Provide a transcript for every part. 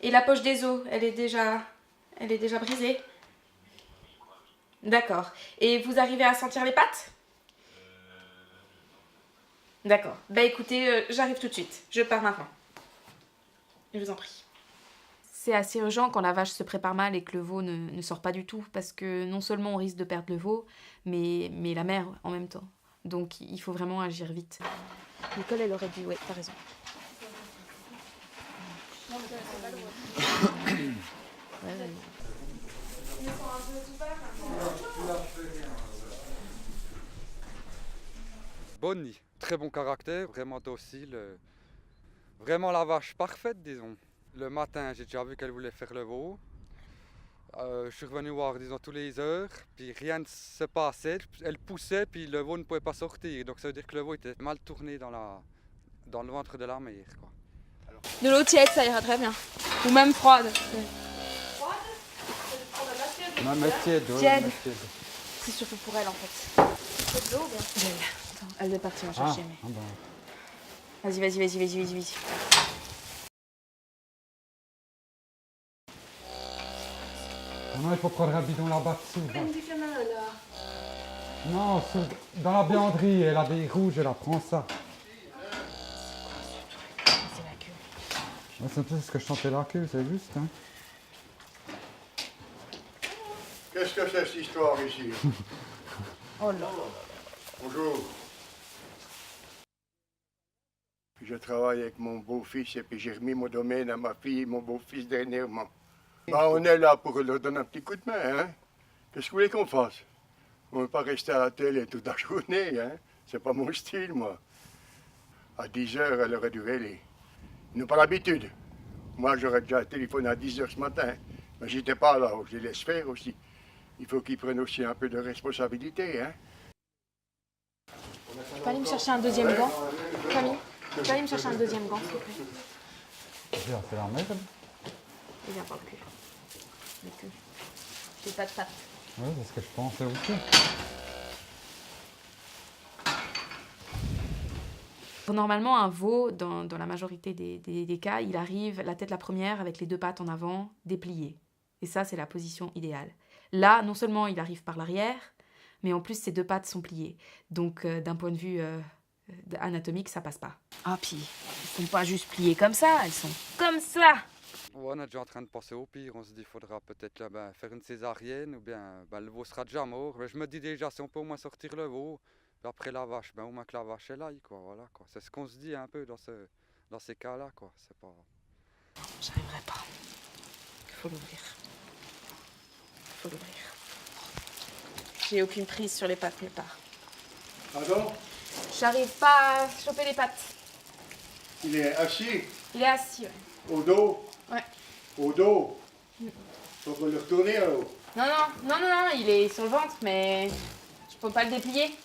Et la poche des os, elle est déjà brisée? D'accord. Et vous arrivez à sentir les pattes? D'accord. Bah écoutez, j'arrive tout de suite. Je pars maintenant. Je vous en prie. C'est assez urgent quand la vache se prépare mal et que le veau ne sort pas du tout, parce que non seulement on risque de perdre le veau, mais la mère en même temps. Donc il faut vraiment agir vite. Nicole, elle aurait dû... Oui, t'as raison. Ouais. Bonnie, très bon caractère, vraiment docile. Vraiment la vache parfaite, disons. Le matin, j'ai déjà vu qu'elle voulait faire le veau. Je suis revenu voir, disons, tous les heures, puis rien ne se passait. Elle poussait, puis le veau ne pouvait pas sortir. Donc ça veut dire que le veau était mal tourné dans le ventre de la mère, quoi. De l'eau tiède, ça ira très bien. Ou même froide. Même tiède, oui. Tiède. C'est surtout pour elle en fait. C'est de l'eau, bien. Attends, elle est partie en chercher, mais... bon. Vas-y. Non, il faut prendre un bidon là-bas dessous. Non, dans la vianderie, elle a des rouges, elle prend ça. C'est la queue. Ouais, c'est un peu ce que je chantais la queue, c'est juste. Hein. Qu'est-ce que c'est cette histoire ici? Oh là. Bonjour. Je travaille avec mon beau-fils et puis j'ai remis mon domaine à ma fille et mon beau-fils dernièrement. Bah, on est là pour leur donner un petit coup de main, hein? Qu'est-ce que vous voulez qu'on fasse? On ne veut pas rester à la télé toute la journée, hein? C'est pas mon style, moi. À 10 heures, elle aurait dû veiller. Ils n'ont pas l'habitude. Moi, j'aurais déjà téléphoné à 10 heures ce matin. Mais j'étais pas là, je les laisse faire aussi. Il faut qu'ils prennent aussi un peu de responsabilité, hein? Tu peux aller me chercher un deuxième gant, Camille? Tu peux aller me chercher un deuxième gant, s'il te plaît? C'est la merde. Il vient pas plus. Mais que... J'ai pas de pattes. Oui, c'est ce que je pensais aussi. Normalement, un veau, dans la majorité des cas, il arrive la tête la première avec les deux pattes en avant, dépliées. Et ça, c'est la position idéale. Là, non seulement il arrive par l'arrière, mais en plus ses deux pattes sont pliées. Donc, d'un point de vue anatomique, ça passe pas. Ah, puis, elles sont pas juste pliées comme ça, elles sont comme ça. On est déjà en train de penser au pire. On se dit qu'il faudra peut-être là, faire une césarienne ou bien le veau sera déjà mort. Mais je me dis déjà, si on peut au moins sortir le veau, puis après la vache, au moins que la vache elle aille, quoi. Voilà, quoi. C'est ce qu'on se dit un peu dans ces cas-là, quoi. C'est pas... J'arriverai pas. Il faut l'ouvrir. Il faut l'ouvrir. J'ai aucune prise sur les pattes nulle part. Pardon? J'arrive pas à choper les pattes. Il est assis, Il est assis, ouais. au dos. Ouais. Au dos. Faut qu'on le retourne à haut. Non, il est sur le ventre, mais je peux pas le déplier.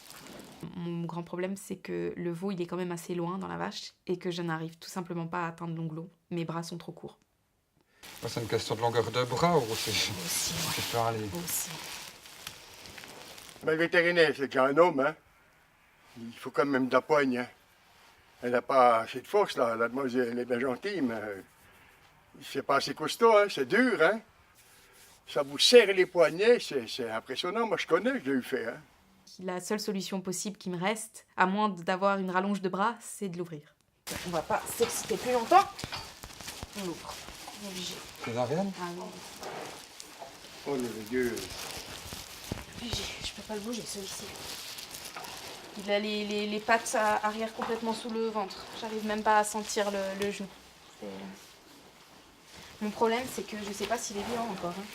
Mon grand problème, c'est que le veau, il est quand même assez loin dans la vache et que je n'arrive tout simplement pas à atteindre l'onglet. Mes bras sont trop courts. C'est une question de longueur de bras aussi. Aussi, ouais. Je peux aller. Aussi. Mais le vétérinaire, c'est déjà un homme, hein? Il faut quand même de la poigne, hein? Elle n'a pas assez de force, là. La demoiselle, elle est bien gentille, mais c'est pas assez costaud, hein? C'est dur, hein? Ça vous serre les poignets, c'est impressionnant. Moi, je connais, je l'ai eu fait, hein? La seule solution possible qui me reste, à moins d'avoir une rallonge de bras, c'est de l'ouvrir. On va pas s'exciter plus longtemps. On l'ouvre. On est obligé. Césarienne? Ah oui. Oh, le Dieu. Obligé. Je peux pas le bouger, celui-ci. Il a les pattes arrière complètement sous le ventre. J'arrive même pas à sentir le genou. Mon problème, c'est que je sais pas s'il est vivant encore. Hein.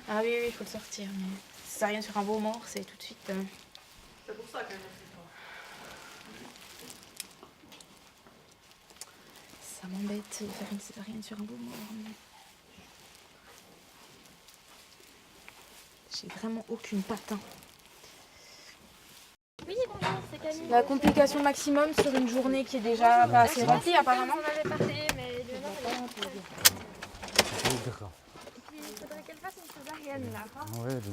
Ah oui, il faut le sortir. Mais ça sert à rien sur un veau mort, c'est tout de suite. C'est pour ça qu'elle ne fait pas. Ça m'embête de faire une césarienne sur un veau mort. Mais... J'ai vraiment aucune patte. Hein. Oui, bonjour, c'est Camille. La complication maximum sur une journée qui est déjà pas assez remplie, apparemment. On en avait parlé, mais le nom est... Et puis, il faudrait qu'elle fasse une césarienne, là.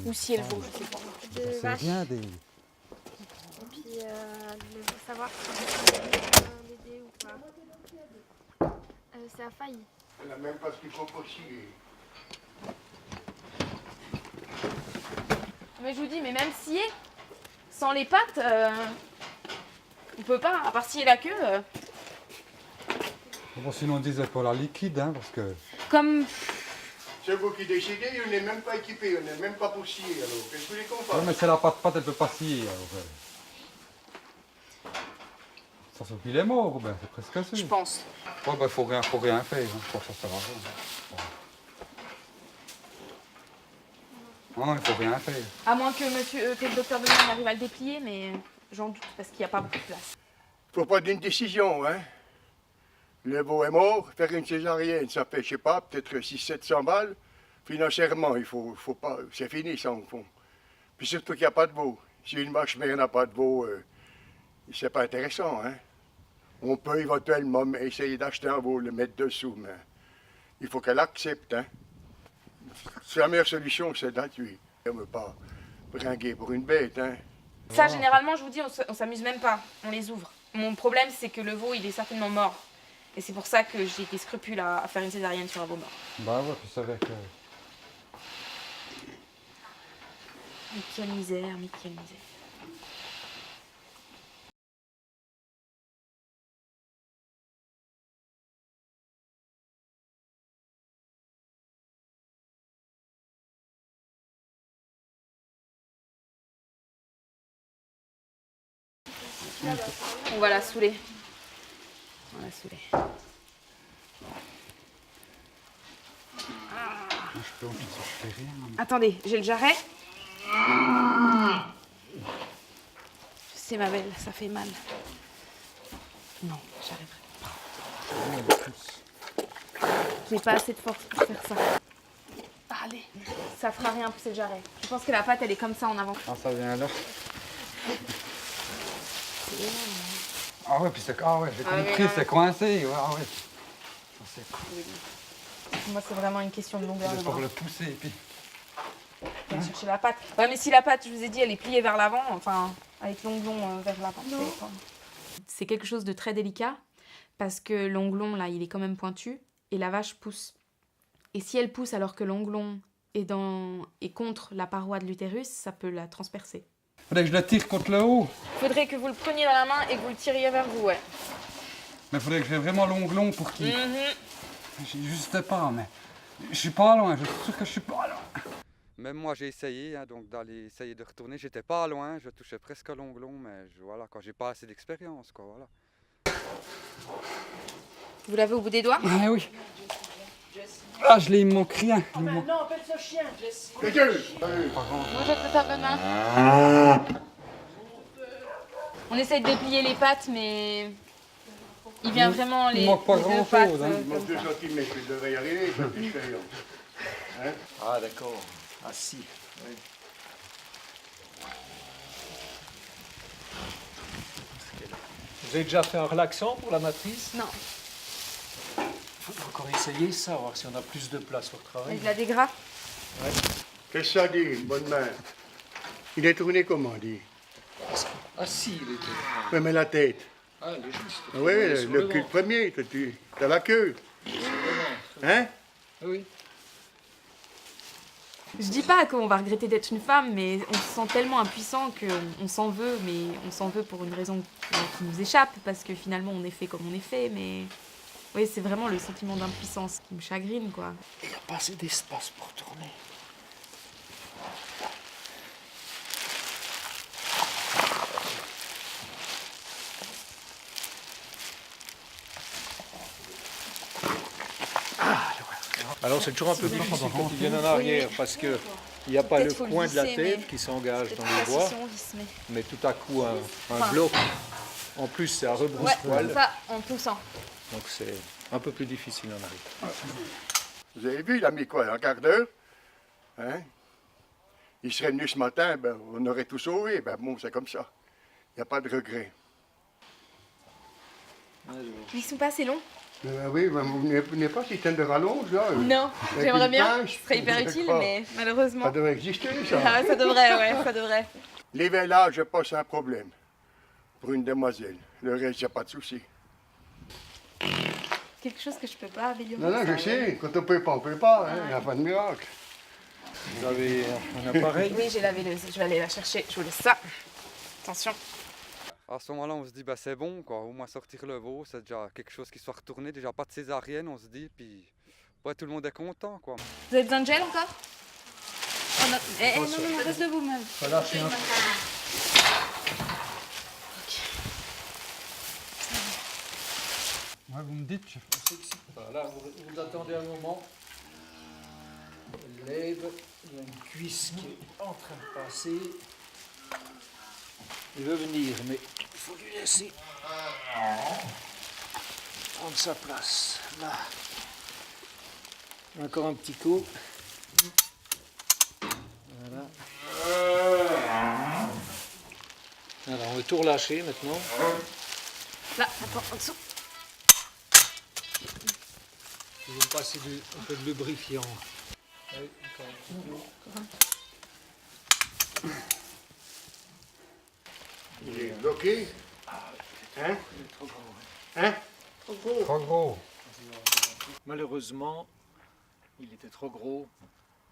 Ou si elle vaut, je sais pas. De vache. bien des... Et puis, je veux savoir si vous pouvez l'aider ou pas. ça a failli. Il n'y a même pas ce qu'il faut pour scier. Mais je vous dis, mais même scier, sans les pattes, on peut pas, à part scier la queue. Bon, sinon on disait pour la liquide, hein, parce que... Comme... C'est vous qui décidez, on n'est même pas équipé, on n'est même pas pour scier. Alors, qu'est-ce que vous voulez qu'on Ouais, fasse? mais c'est la pâte, elle peut pas scier. Alors, ça sauf qu'il est mort, ben, c'est presque sûr. Je pense. Ouais, ben, faut rien faire, hein. Je crois que ça sert à rien. Non, il faut rien faire. À moins que le docteur Benoît arrive à le déplier, mais j'en doute parce qu'il n'y a pas beaucoup de place. Faut prendre une décision, hein. Le veau est mort, faire une césarienne, ça fait, je sais pas, peut-être 600-700 balles. Financièrement, il faut pas, c'est fini ça en fond. Puis surtout qu'il n'y a pas de veau. Si une vache mère n'a pas de veau, c'est pas intéressant, hein. On peut éventuellement essayer d'acheter un veau, le mettre dessous, mais il faut qu'elle accepte, hein. C'est la meilleure solution, c'est de la tuer. On ne veut pas bringuer pour une bête, hein. Ça, généralement, je vous dis, on s'amuse même pas. On les ouvre. Mon problème, c'est que le veau, il est certainement mort. Et c'est pour ça que j'ai des scrupules à faire une césarienne sur un veau mort. Bah ouais, tu savais que... Mais quelle misère, mais quelle misère. On va la saouler. On va la saouler. Je peux en plus, je fais rien. Attendez, j'ai le jarret. Je sais, ma belle, ça fait mal. Non, j'arriverai pas. J'ai pas assez de force pour faire ça. Allez, ça fera rien pousser le jarret. Je pense que la pâte, elle est comme ça en avant. Ah, ça vient là. Ah ouais, puis c'est... Ah ouais, j'ai compris, c'est coincé. Ouais, ah ouais. Ça, c'est cool. Moi, c'est vraiment une question de longueur de C'est bras. pour le pousser, et puis... Viens chercher la pâte. Ouais, mais si la pâte, je vous ai dit, elle est pliée vers l'avant, enfin, avec l'onglon vers l'avant. C'est quelque chose de très délicat, parce que l'onglon, là, il est quand même pointu, et la vache pousse. Et si elle pousse alors que l'onglon est contre la paroi de l'utérus, ça peut la transpercer. Faudrait que je le tire contre le haut. Faudrait que vous le preniez dans la main et que vous le tiriez vers vous, ouais. Mais faudrait que j'ai vraiment l'onglon pour qu'il... J'ai juste pas, mais... Je suis pas loin, je suis sûr que je suis pas loin. Même moi j'ai essayé, hein, donc d'aller essayer de retourner, j'étais pas loin, je touchais presque à l'onglon, mais voilà, quand j'ai pas assez d'expérience, quoi, voilà. Vous l'avez au bout des doigts? Ah oui. Ah, je l'ai, il me manque rien. Oh ben non, appelle ce chien, Jess. Moi, je peux ta bonne main. On essaye de déplier les pattes, mais il vient vraiment les manque pas les deux grand-chose, pattes, hein. Il manque 2 comme ça. cm, je devrais y arriver, ça fait cher. Hein? Ah d'accord. Ah si. Oui. Vous avez déjà fait un relaxant pour la matrice? Non, Il faut encore essayer ça, voir si on a plus de place pour travailler. avec la dégrafe. Qu'est-ce que ça dit, bonne main? Il est tourné comment, dit? Ah si, il était. Oui, mais la tête. Ah, il est juste. Oui, Sur le cul ventre. premier, t'as la queue. Sur le ventre. Hein? Oui. Je dis pas qu'on va regretter d'être une femme, mais on se sent tellement impuissant qu'on s'en veut, mais on s'en veut pour une raison qui nous échappe, parce que finalement on est fait comme on est fait, mais... Oui, c'est vraiment le sentiment d'impuissance qui me chagrine, quoi. Il n'y a pas assez d'espace pour tourner. Alors c'est toujours un peu difficile quand ils viennent en arrière parce que il n'y a pas le Peut-être faut le coin de la visser, tête mais- qui s'engage dans Peut-être le pas bois, si on visse, mais... mais tout à coup un Enfin. bloc. En plus c'est à Ouais, rebrousse-poil, ça, en poussant. donc c'est un peu plus difficile en arrière. Vous avez vu, il a mis quoi, un quart d'heure? Hein? Il serait venu ce matin, ben, on aurait tout sauvé. Ben bon, c'est comme ça. Il n'y a pas de regret. Ils sont pas assez longs? Oui, ben, vous venez pas système de rallonge, là? Non, Avec j'aimerais une bien, pince, ce serait hyper je sais utile, pas. mais malheureusement... Ça devrait exister, ça. Ah, ça devrait, ouais, ça devrait. Les vélages, je pense, c'est un problème pour une demoiselle. Le reste, il n'y a pas de souci. quelque chose que je peux pas améliorer. Non, non, je sais. Quand on peut pas, on peut pas. Il n'y a pas de miracle. Vous avez un appareil? Oui, j'ai la veineuse. Je vais aller la chercher. Je vous laisse ça. Attention. À ce moment-là, on se dit, bah, c'est bon, quoi. Au moins sortir le veau, c'est déjà quelque chose qui soit retourné. Déjà pas de césarienne, on se dit, puis ouais, tout le monde est content, quoi. Vous avez besoin de gel encore? Oh, non. Non, reste debout, même. Pas lâcher un Ouais, vous me dites. Voilà, vous attendez un moment. Elle lève, il y a une cuisse qui est en train de passer. Il veut venir, mais il faut lui laisser prendre sa place. Là. Encore un petit coup. Voilà. Alors, on va tout relâcher maintenant. Là, attends, en dessous. Ils vont passer un peu de lubrifiant. Oui, encore un petit coup. Il est bloqué. Hein? Il est trop gros. Hein? Trop gros. Malheureusement, il était trop gros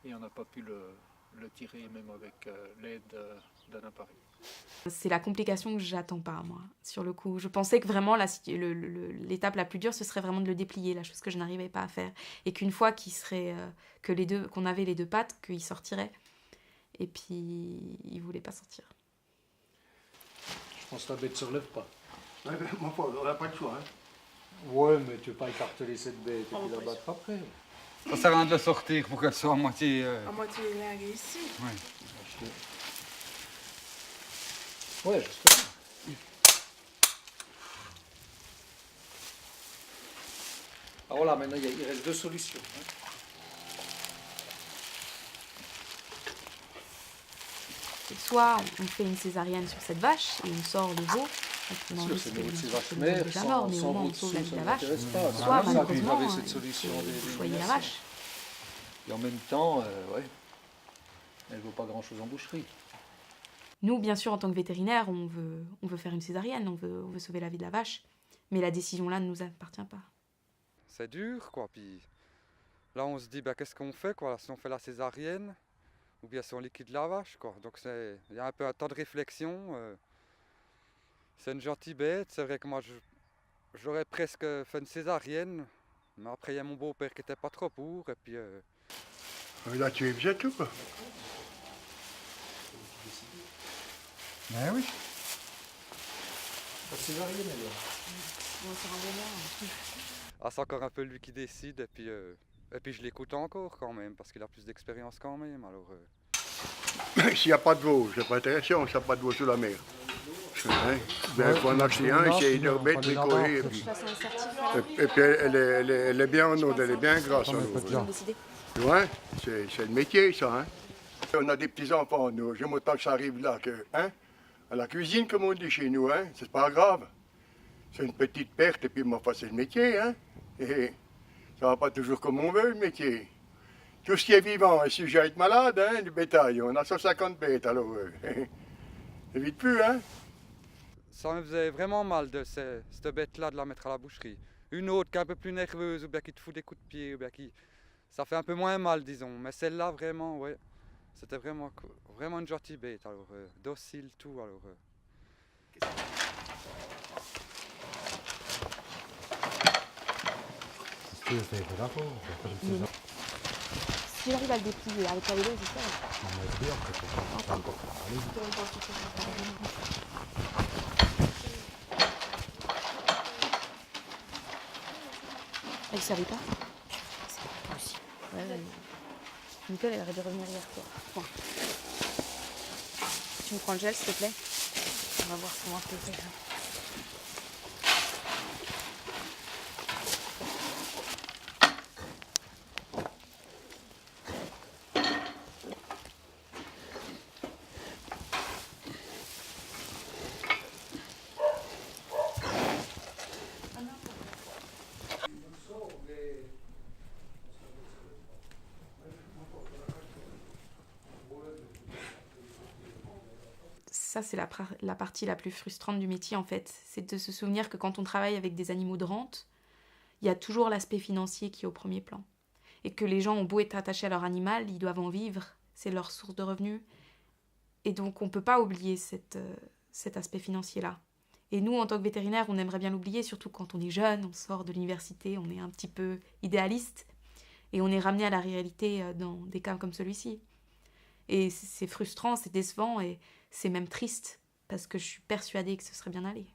et on n'a pas pu le tirer même avec l'aide d'un appareil. C'est la complication que j'attends pas, moi, sur le coup. Je pensais que vraiment l'étape la plus dure, ce serait vraiment de le déplier, la chose que je n'arrivais pas à faire. Et qu'une fois qu'on avait les deux pattes, qu'il sortirait. Et puis, il voulait pas sortir. Je pense que la bête ne se relève pas. Ouais, ben, mon pauvre, on n'a pas de choix. Hein. Ouais, mais tu ne veux pas écarteler cette bête et puis la battre après. Ça sert à rien de le sortir pour qu'elle soit à moitié. À moitié larguée ici. Ouais, justement. Alors là, maintenant, il reste deux solutions. Hein. Soit on fait une césarienne sur cette vache et on sort le veau. Sûr, c'est une ces vaches C'est mères, déjà mort, mais au moins on sauve la vie de la vache. Soit Malheureusement, malheureusement, avec cette solution il faut choyer la vache. Et en même temps, ouais, elle ne vaut pas grand-chose en boucherie. Nous, bien sûr, en tant que vétérinaire, on veut faire une césarienne, on veut sauver la vie de la vache. Mais la décision là ne nous appartient pas. C'est dur, quoi. Puis là, on se dit, bah, qu'est-ce qu'on fait, quoi? Si on fait la césarienne, ou bien si on liquide la vache, quoi. Donc il y a un peu un temps de réflexion. C'est une gentille bête. C'est vrai que moi, j'aurais presque fait une césarienne. Mais après, il y a mon beau-père qui était pas trop pour. Et puis, Il a tué, c'est tout, quoi. ben oui. La césarienne, elle est Ah, c'est encore un peu lui qui décide. Et puis je l'écoute encore quand même, parce qu'il a plus d'expérience quand même. Alors, S'il n'y a pas de veau, c'est pas intéressant, s'il n'y a pas de veau sous la mer. Hein? Ben, il faut en acheter un, c'est une heure bête, décorée, et puis elle est bien en eau, elle est bien grasse en eau. Tu vois, c'est le métier, ça. Hein? On a des petits-enfants, nous. J'aime autant que ça arrive là, hein? À la cuisine, comme on dit chez nous, hein? C'est pas grave. C'est une petite perte, et puis, enfin, c'est le métier, hein? Et ça va pas toujours comme on veut, le métier. Tout ce qui est vivant est sujet à être malade, hein, du bétail. On a 150 bêtes, alors c'est vite plus, hein. ça me faisait vraiment mal de cette bête-là de la mettre à la boucherie. Une autre qui est un peu plus nerveuse, ou bien qui te fout des coups de pied, ou bien qui... Ça fait un peu moins mal, disons. Mais celle-là, vraiment, ouais. C'était vraiment une gentille bête, alors docile, tout, alors... Si j'arrive à le déplier avec la vélo, c'est ça. Elle savait pas. C'est pas possible. Ouais. Nicole, elle aurait dû revenir hier soir. Bon. Tu me prends le gel, s'il te plaît? On va voir comment on peut faire. Ça, c'est la partie la plus frustrante du métier, en fait. C'est de se souvenir que quand on travaille avec des animaux de rente, il y a toujours l'aspect financier qui est au premier plan. Et que les gens ont beau être attachés à leur animal, ils doivent en vivre, c'est leur source de revenus. Et donc on ne peut pas oublier cet aspect financier-là. Et nous, en tant que vétérinaires, on aimerait bien l'oublier, surtout quand on est jeune, on sort de l'université, on est un petit peu idéaliste, et on est ramené à la réalité dans des cas comme celui-ci. Et c'est frustrant, c'est décevant, et c'est même triste, parce que je suis persuadée que ce serait bien allé.